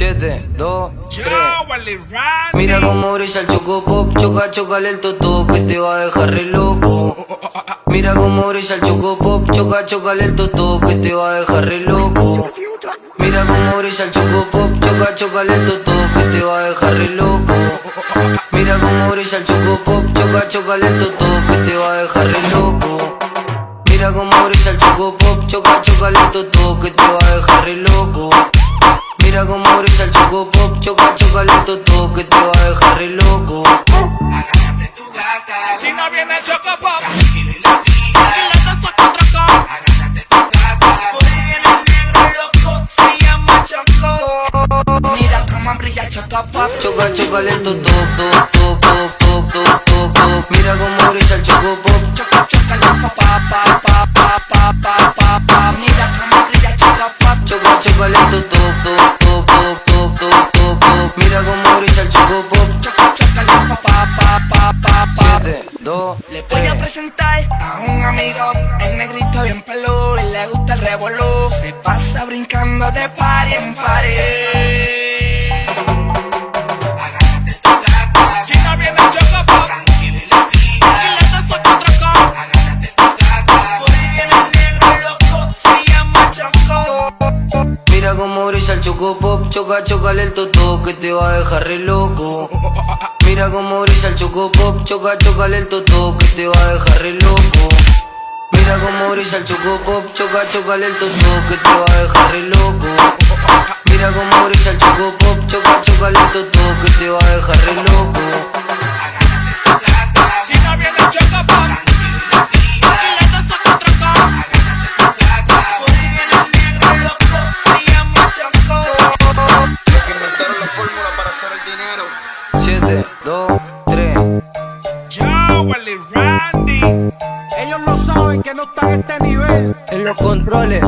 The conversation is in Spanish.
7, 2, 3. Mira cómo brilla el choco pop, choca, chocale el toto que te va a dejar re loco. Mira cómo brilla el choco pop, choca, chocale el toto que te va a dejar re loco. Mira cómo brilla el choco pop, choca, chocale el toto que te va a dejar re loco. Mira cómo brilla el choco pop, choca, chocale el toto que te va a dejar re loco. Mira cómo brilla el choco pop, choca, chocale el toto que te va a dejar re loco. Mira cómo brilla el choco pop, choca, chocale el toto que te va a dejar re loco. Agárrate tu gata. Si no viene el choco pop Tranquilo y la tira. y la danza contra acá. Agárrate tu gata. Por ahí viene el negro loco, se llama Choco. Mira cómo brilla el choco pop. Choca, chocale el toto, to, to, to, to, to, to, to. Mira cómo brilla el choco pop. Choca, chocale el pop, pa, pa, pa, pa, pa, pa, pa, pa. Mira cómo brilla el choco pop. Choca, chocale el toto, to, to, to, to, to, to, to. Mira cómo brilla el choco pop. Choca, chocale el pop, pa, pa, pa, pa, pa. 7, 2, Le voy a 3. presentar a un amigo, el negrito bien peludo y le gusta el revolú. Se pasa brincando de pared en pared. Agárrate tu gata. Si no viene el choco pop Tranquilo y la y tira. la danza contra acá. Agárrate tu gata. Por ahí viene el negro loco, se llama Choco. Mira cómo brilla el choco pop, choca, chocale el toto que te va a dejar re loco. Mira cómo brilla el choco pop, choca, chocale el toto que te va a dejar re loco. Mira cómo brilla el choco pop, choca, chocale el toto que te va a dejar re loco. Mira cómo brilla el choco pop, choca, chocale el toto que te va a dejar re loco. Agárrate tu gata. Si no viene el choco pop Tranquilo y la tira. y la danza contra acá. Agárrate tu gata. Por ahí viene el negro loco, se llama Choco. Los que inventaron la fórmula para hacer el dinero. 7, 2, 3. Joel y Randy. Ellos no saben que no están a este nivel. En los controles.